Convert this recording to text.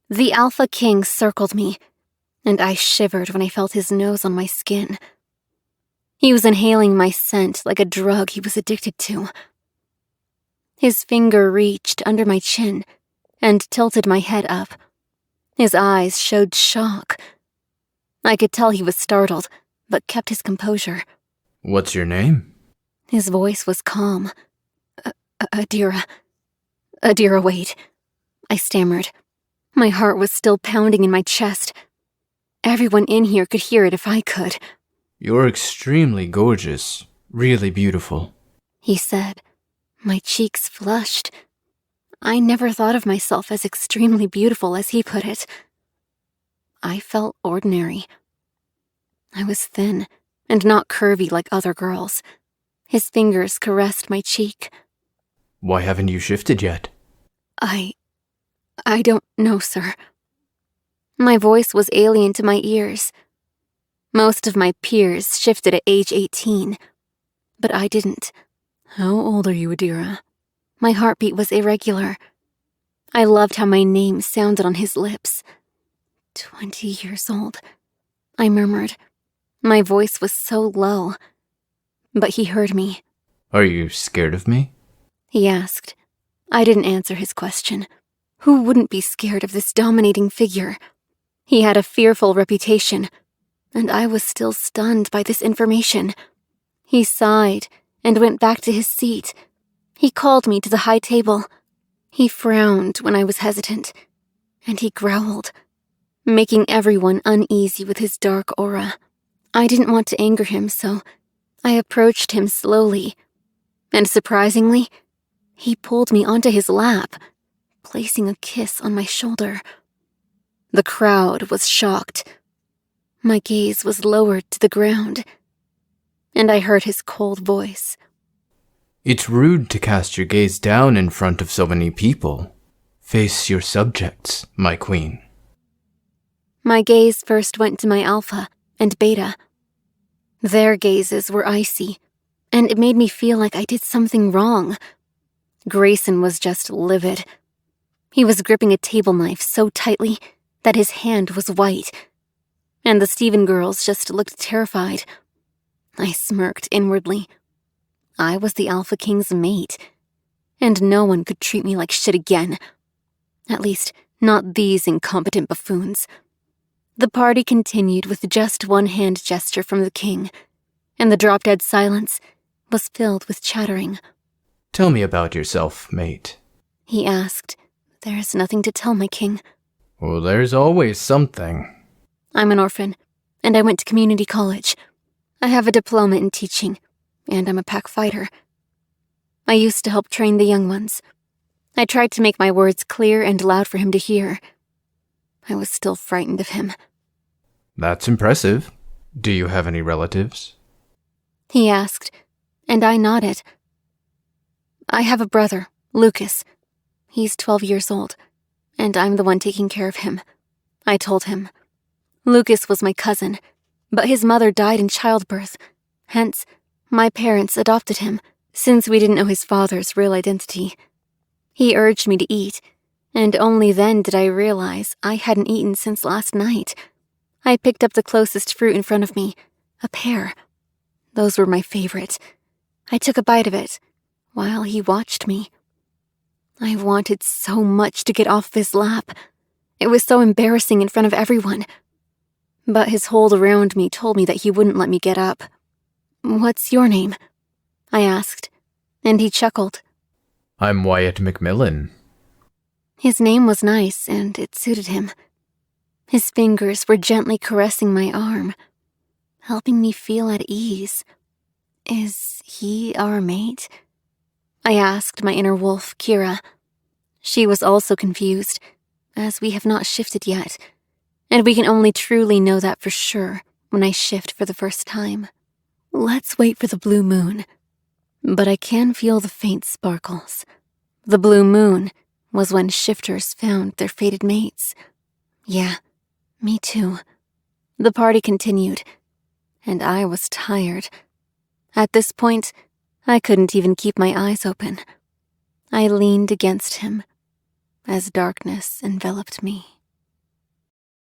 The Alpha King circled me, and I shivered when I felt his nose on my skin. He was inhaling my scent like a drug he was addicted to. His finger reached under my chin and tilted my head up. His eyes showed shock. I could tell he was startled, but kept his composure. What's your name? His voice was calm. Adira Wade. I stammered. My heart was still pounding in my chest. Everyone in here could hear it if I could. You're extremely gorgeous. Really beautiful. He said. My cheeks flushed. I never thought of myself as extremely beautiful, as he put it. I felt ordinary. I was thin and not curvy like other girls. His fingers caressed my cheek. Why haven't you shifted yet? I don't know, sir. My voice was alien to my ears. Most of my peers shifted at age 18, but I didn't. How old are you, Adira? My heartbeat was irregular. I loved how my name sounded on his lips. 20 years old, I murmured. My voice was so low, but he heard me. Are you scared of me? He asked. I didn't answer his question. Who wouldn't be scared of this dominating figure? He had a fearful reputation, and I was still stunned by this information. He sighed and went back to his seat. He called me to the high table. He frowned when I was hesitant, and he growled, making everyone uneasy with his dark aura. I didn't want to anger him, so I approached him slowly, and surprisingly, he pulled me onto his lap, placing a kiss on my shoulder. The crowd was shocked. My gaze was lowered to the ground, and I heard his cold voice. It's rude to cast your gaze down in front of so many people. Face your subjects, my queen. My gaze first went to my Alpha and Beta. Their gazes were icy, and it made me feel like I did something wrong. Grayson was just livid. He was gripping a table knife so tightly that his hand was white, and the Stephen girls just looked terrified. I smirked inwardly. I was the Alpha King's mate, and no one could treat me like shit again. At least, not these incompetent buffoons. The party continued with just one hand gesture from the king, and the drop-dead silence was filled with chattering. Tell me about yourself, mate. He asked. There's nothing to tell, my king. Well, there's always something. I'm an orphan, and I went to community college. I have a diploma in teaching, and I'm a pack fighter. I used to help train the young ones. I tried to make my words clear and loud for him to hear. I was still frightened of him. That's impressive. Do you have any relatives? He asked, and I nodded. I have a brother, Lucas. He's 12 years old, and I'm the one taking care of him. I told him. Lucas was my cousin, but his mother died in childbirth. Hence, my parents adopted him, since we didn't know his father's real identity. He urged me to eat, and only then did I realize I hadn't eaten since last night. I picked up the closest fruit in front of me, a pear. Those were my favorite. I took a bite of it, while he watched me. I wanted so much to get off his lap. It was so embarrassing in front of everyone. But his hold around me told me that he wouldn't let me get up. What's your name? I asked, and he chuckled. I'm Wyatt McMillian. His name was nice, and it suited him. His fingers were gently caressing my arm, helping me feel at ease. Is he our mate? I asked my inner wolf, Kira. She was also confused, as we have not shifted yet, and we can only truly know that for sure when I shift for the first time. Let's wait for the blue moon. But I can feel the faint sparkles. The blue moon was when shifters found their fated mates. Yeah, me too. The party continued, and I was tired. At this point, I couldn't even keep my eyes open. I leaned against him as darkness enveloped me.